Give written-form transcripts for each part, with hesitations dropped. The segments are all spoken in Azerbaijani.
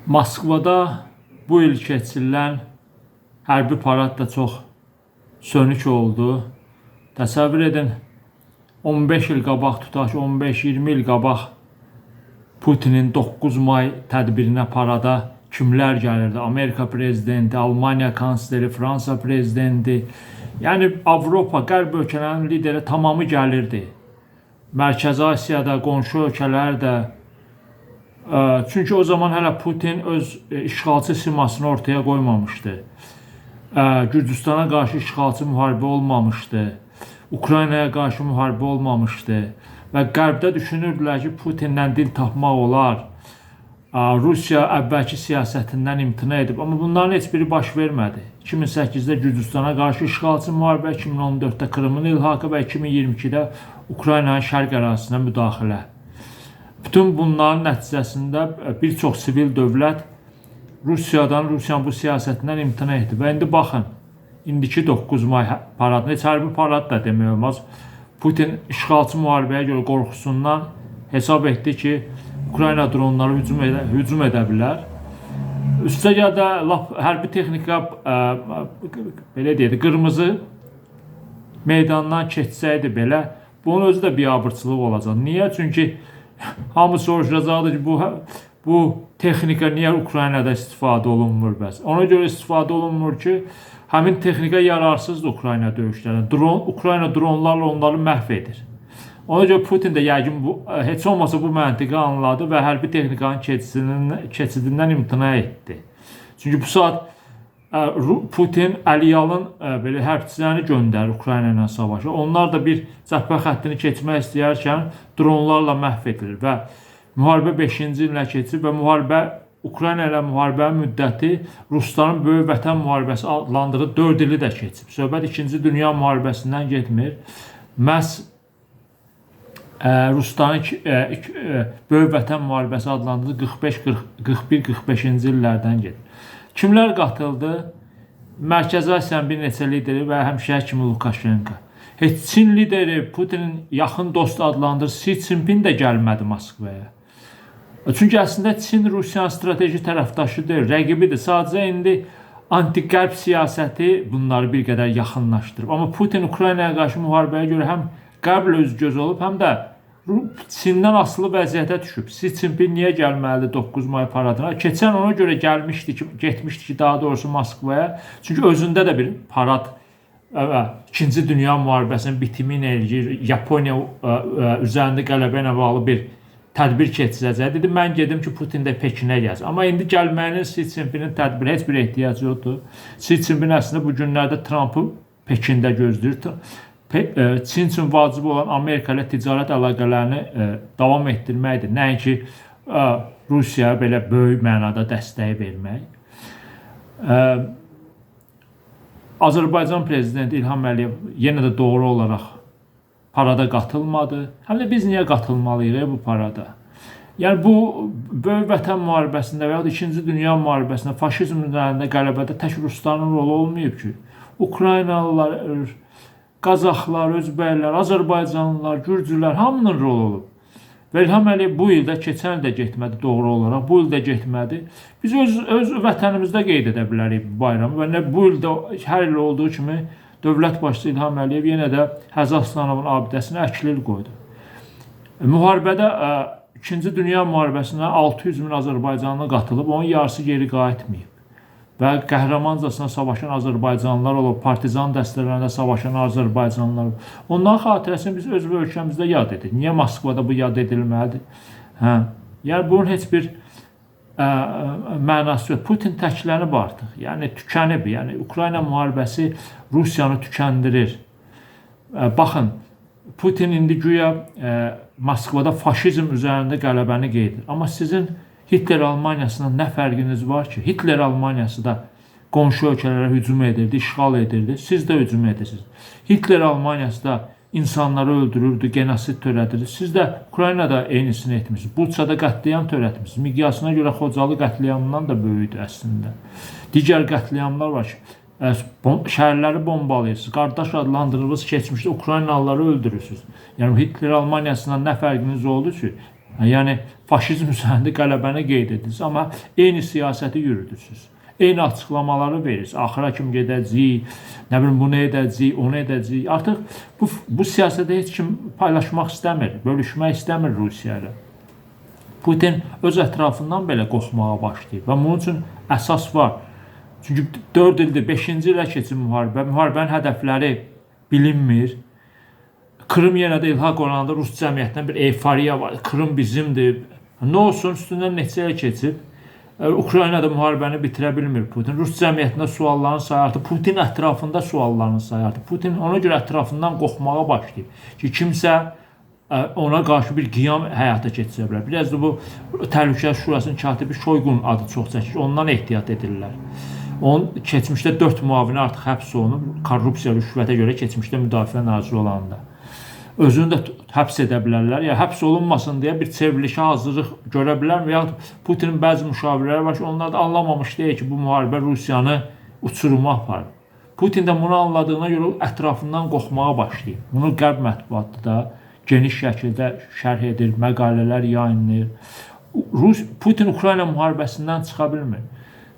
Moskvada bu il keçirilən hərbi parad da çox sönük oldu. Təsəvvür edin, 15 il qabaq, tutaq ki, 15-20 il qabaq Putinin 9 may tədbirinə, parada kimlər gəlirdi? Amerika prezidenti, Almanya kansleri, Fransa prezidenti, yəni Avropa, qərb ölkələrinin lideri tamamı gəlirdi. Mərkəzi Asiyada, qonşu ölkələr də. Çünki o zaman hələ Putin öz işğalçı simasını ortaya qoymamışdı. Gürcüstana qarşı işğalçı müharibə olmamışdı. Ukraynaya qarşı müharibə olmamışdı. Və qərbdə düşünürdülər ki, Putinlə dil tapmaq olar. Rusiya əvvəlki siyasətindən imtina edib. Amma bunların heç biri baş vermədi. 2008-də Gürcüstana qarşı işğalçı müharibə, 2014-də Krımın ilhaqı və 2022-də Ukraynanın şərq ərazisinə müdaxilə. Bütün bunların nəticəsində bir çox sivil dövlət Rusiyanın bu siyasətindən imtina etdi. Və indi baxın, indiki 9 may paradını, heç hərbi parad da demək olmaz. Putin işğalçı müharibəyə görə qorxusundan hesab etdi ki, Ukrayna dronları hücum edə bilər. Üstəgəl də hərbi texnika belə deyək, qırmızı meydandan keçsəydi belə, bunun özü də biabırçılıq olacaq. Niyə? Çünki hamı soruşacaqdır ki, bu texnika niyə Ukraynada istifadə olunmur bəs? Ona görə istifadə olunmur ki, həmin texnika yararsızdır Ukrayna döyüşlərində. Ukrayna dronlarla onları məhv edir. Ona görə Putin də yəqin heç olmasa bu məntiqi anladı və hərbi texnikanın keçidindən imtina etdi. Çünki bu saat Putin əliyalın belə hərbçilərini göndərir Ukrayna ilə savaşa. Onlar da bir cəbhə xəttini keçmək istəyərkən dronlarla məhv edilir və müharibə 5-ci ilə keçir və Ukrayna ilə müharibənin müddəti Rusların Böyük Vətən müharibəsi adlandığı 4 ili də keçib. Söhbət 2-ci Dünya müharibəsindən getmir. Məhz Rusların Böyük Vətən müharibəsi adlandığı 41-45-ci illərdən gedir. Kimlər qatıldı? Mərkəzi Asiyanın bir neçə lideri və həmşəri kimi Lukashenko. Heç Çin lideri, Putinin yaxın dost adlandığı Xi Jinping də gəlmədi Moskvaya. Çünki əslində Çin Rusiyanın strateji tərəfdaşı deyil, rəqibidir. Sadəcə indi anti-qərb siyasəti bunları bir qədər yaxınlaşdırıb. Amma Putin Ukraynaya qarşı müharibəyə görə həm qərblə üz-göz olub, həm də Çindən asılı vəziyyətə düşüb. Xi Jinping niyə gəlməlidir 9 may paradına? Keçən ona görə getmişdi ki, daha doğrusu Moskvaya. Çünki özündə də bir parad, 2-ci Dünya müharibəsinin bitimi ilə ilgili Yaponiya üzərində qələbə ilə bağlı bir tədbir keçirəcək. Dedi, mən gedim ki, Putin də Pekinə gəlsin. Amma indi gəlməyinin Xi Jinpingin tədbirə heç bir ehtiyacı yoxdur. Xi Jinping əslində bu günlərdə Trump'ı Pekində gözləyir. Çin üçün vacib olan Amerika ilə ticarət əlaqələrini davam etdirməkdir. Nəinki Rusiyaya belə böyük mənada dəstəyi vermək. Azərbaycan prezidenti İlham Əliyev yenə də doğru olaraq parada qatılmadı. Həm də biz niyə qatılmalıyıq bu parada? Yəni bu Böyük Vətən müharibəsində və ya 2-ci Dünya müharibəsində faşizm üzərində qələbədə tək Rusların rolu olmayıb ki. Ukraynalılar, Qazaxlar, Özbəklər, Azərbaycanlılar, Gürcülər hamının rolu olub. Və İlham Əliyev bu ildə, keçən ildə getmədi doğru olaraq, bu ildə getmədi. Biz öz vətənimizdə qeyd edə bilərik bu bayramı və bu ildə hər il olduğu kimi dövlət başçısı İlham Əliyev yenə də Həzi Aslanovun abidəsinə əklil qoydu. Müharibədə 2-ci Dünya müharibəsində 600 min Azərbaycanlı qatılıb, onun yarısı geri qayıtmayıb. Və qəhrəmancasına savaşan Azərbaycanlılar olub, partizan dəstələrində savaşan Azərbaycanlılar olub. Onların xatirəsini biz öz ölkəmizdə yad edirik. Niyə Moskvada bu yad edilməlidir? Yəni bunun heç bir mənası yox. Putin təklənib artıq. Yəni tükənib. Yəni Ukrayna müharibəsi Rusiyanı tükəndirir. Baxın, Putin indi güya Moskvada faşizm üzərində qələbəni qeyd edir. Amma sizin Hitler Almaniyasından nə fərqiniz var ki? Hitler Almaniyası da qonşu ölkələrə hücum edirdi, işğal edirdi. Siz də hücum edirsiniz. Hitler Almaniyası da insanları öldürürdü, genosid törədirdi. Siz də Ukraynada eynisini etmişsiniz. Buçada qətliam törətmişsiniz. Miqyasına görə Xocalı qətliamından da böyükdür əslində. Digər qətliamlar var ki, şəhərləri bombalayırsınız. Qardaş adlandırılmış keçmişdə Ukraynalıları öldürürsünüz. Yəni Hitler Almaniyasından nə fərqiniz oldu ki? Yəni faşizm üzərində qələbəni qeyd edirsiniz, amma eyni siyasəti yürüdürsünüz. Eyni açıqlamaları verirsiniz. Axıra kim gedəcəyik, nə bilim bunu edəcəyik, onu edəcəyik. Artıq bu siyasəti heç kim paylaşmaq istəmir, bölüşmək istəmir Rusiya ilə. Putin öz ətrafından belə qorxmağa başlayıb və bunun üçün əsas var. Çünki 4 ildir, 5-ci ilə keçir müharibə. Müharibənin hədəfləri bilinmir. Krım yenə də ilhaq oranında Rus cəmiyyətindən bir euforiya var. Krım bizimdir. Nə olsun, üstündən neçə il keçib. Ukraynada müharibəni bitirə bilmir Putin. Rus cəmiyyətində sualların sayı artıb. Putin ətrafında sualların sayı artıb. Putin ona görə ətrafından qorxmağa başlayıb ki, kimsə ona qarşı bir qiyam həyata keçirə bilər. Biraz da bu Təhlükəsizlik Şurasının katibi Şoyqun adı çox çəkir. Ondan ehtiyat edirlər. Onun keçmişdə 4 müavini artıq həbs olunub. Korrupsiya, rüşvətə görə keçmişdə müdafiə naziri olanda. Özünü də həbs edə bilərlər. Ya həbs olunmasın deyə bir çevrilişə hazırlıq görə bilər və ya Putinin bəzi müşavirləri var ki, onlar da anlamamış deyir ki, bu müharibə Rusiyanı uçuruma aparır. Putin də bunu anladığına görə ətrafından qorxmağa başlayıb. Bunu Qərb mətbuatı da geniş şəkildə şərh edir, məqalələr yayınlayır. Putin Ukrayna müharibəsindən çıxa bilmir.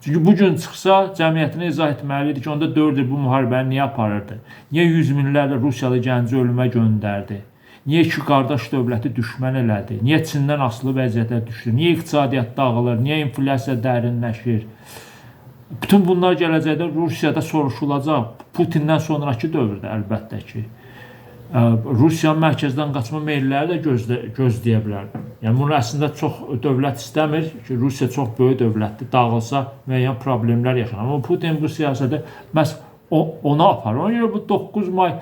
Çünki bu gün çıxsa, cəmiyyətinə izah etməlidir ki, onda 4 il bu müharibəni niyə aparırdı? Niyə 100 minlərlə Rusiyalı gənci ölümə göndərdi? Niyə iki qardaş dövləti düşmən elədi? Niyə Çindən asılı vəziyyətə düşdü? Niyə iqtisadiyyat dağılır? Niyə inflyasiya dərinləşir? Bütün bunlar gələcəkdə Rusiyada soruşulacaq. Putindən sonraki dövrdə əlbəttə ki. Rusiyanın mərkəzdən qaçma meylləri də gözləyə bilər. Yəni bunu əslində çox dövlət istəmir ki, Rusiya çox böyük dövlətdir, dağılsa müəyyən problemlər yaşanır. Amma Putin bu siyasəti məhz ona aparır. Ona görə bu 9 may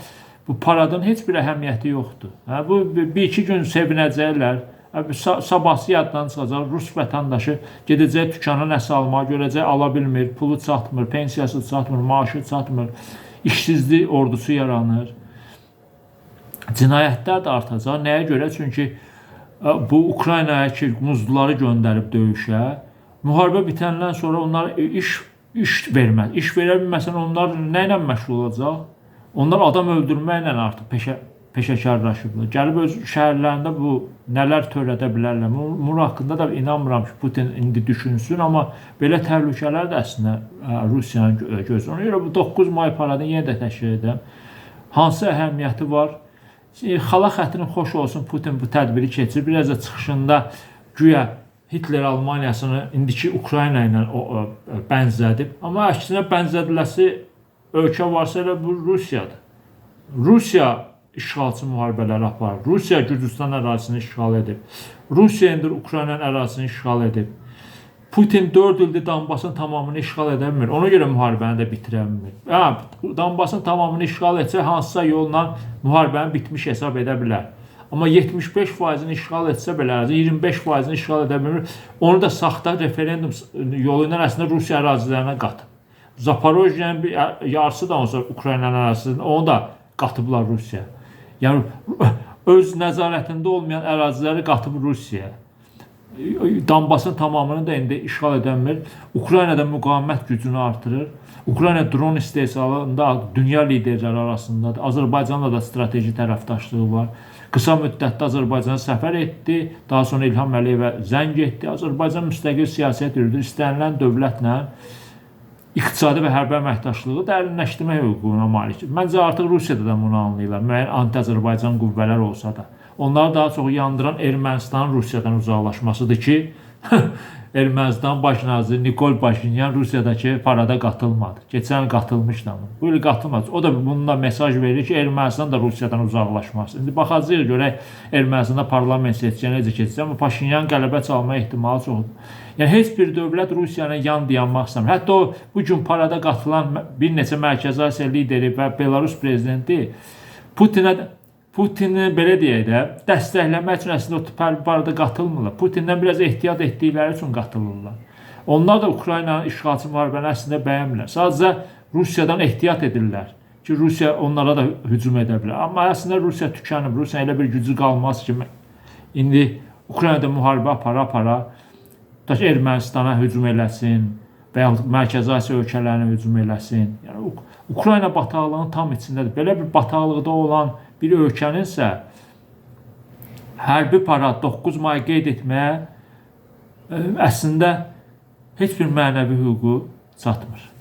bu paradın heç bir əhəmiyyəti yoxdur. Bu 1-2 gün sevinəcəklər. Sabahsı yaddan çıxacaq, Rus vətəndaşı gedəcək dükana nəsə almağa, görəcək ala bilmir, pulu çatmır, pensiyası çatmır, maaşı çatmır, işsizlik ordusu yaranır. Cinayətlər də artacaq. Nəyə görə? Çünki bu Ukraynaya ki, muzluları göndərib döyüşə, müharibə bitəndən sonra onlar iş verməz. İş verə bilməsən onlar nə ilə məşğul olacaq? Onlar adam öldürməklə artıq peşəkarlaşıblar. Gəlib öz şəhərlərində bu nələr törədə bilərlər. Bunun haqqında da inanmıram ki, Putin indi düşünsün, amma belə təhlükələr də əslində Rusiyanın gözü. Ona görə bu 9 may paradını yenə də təşkil edəm. Hansı əhəmiyyəti var? Xala xətrin xoş olsun, Putin bu tədbiri keçir. Biraz da çıxışında güya Hitler Almaniyasını indiki Ukrayna ilə bənzədib. Amma əksinə bənzədiləsi ölkə varsa elə bu Rusiyadır. Rusiya işğalçı müharibələri aparır. Rusiya Gürcüstan ərazisini işğal edib. Rusiya indi Ukraynanın ərazisini işğal edib. Putin 4 ildir Donbasın tamamını işğal edə bilmir. Ona görə müharibəni də bitirə bilmir. Donbasın tamamını işğal etsə, hansısa yolla müharibəni bitmiş hesab edə bilər. Amma 75%-ni işğal etsə belə, 25%-ni işğal edə bilmir. Onu da saxta referendum yolu ilə əslində Rusiya ərazilərinə qatıb. Zaporojyenin yarısı da olsa Ukraynanın ərazisində, onu da qatıblar Rusiya. Yəni, öz nəzarətində olmayan əraziləri qatıb Rusiyaya. Donbasın tamamını da indi işğal edənmir. Ukraynada müqavimət gücünü artırır. Ukrayna dron istehsalında dünya liderləri arasındadır. Azərbaycanla da strateji tərəfdaşlığı var. Qısa müddətdə Azərbaycana səfər etdi. Daha sonra İlham Əliyevə zəng etdi. Azərbaycan müstəqil siyasət yürüdür. İstənilən dövlətlə iqtisadi və hərbi əməkdaşlığı dərinləşdirmək hüququna malikdir. Məncə artıq Rusiyada da bunu anlayırlar. Müəyyən anti-Azərbaycan qüvvələr olsa da. Onları daha çox yandıran Ermənistanın Rusiyadan uzaqlaşmasıdır ki, Ermənistan baş naziri Nikol Paşinyan Rusiyadakı parada qatılmadı. Keçən il qatılmışdı ama. Bu il qatılmadı. O da bununla mesaj verir ki, Ermənistan da Rusiyadan uzaqlaşması. İndi baxacağıq görək Ermənistanda parlament seçkiləri necə keçəcək, amma Paşinyan qələbə çalma ehtimalı çoxdur. Yəni heç bir dövlət Rusiyanın yan dayanmaq istəmir. Hətta o bu gün parada qatılan bir neçə Mərkəzi Asiya lideri və Belarus prezidenti Putini belə deyək də, dəstəkləmək üçün əslində o parada qatılmırlar. Putindən biraz ehtiyat etdikləri üçün qatılırlar. Onlar da Ukraynanın işğalçı müharibəni əslində bəyənmirlər. Sadəcə Rusiyadan ehtiyat edirlər ki, Rusiya onlara da hücum edə bilər. Amma əslində Rusiya tükənib, Rusiyanın elə bir gücü qalmaz ki, indi Ukraynada müharibə apara-apara Ermənistana hücum eləsin və yaxud Mərkəzi Asiya ölkələrinə hücum eləsin. Yəni, Ukrayna bataqlığının tam içindədir. Belə bir bataqlıqda olan bir ölkəninsə hərbi parad 9 may qeyd etməyə əslində heç bir mənəvi hüququ çatmır.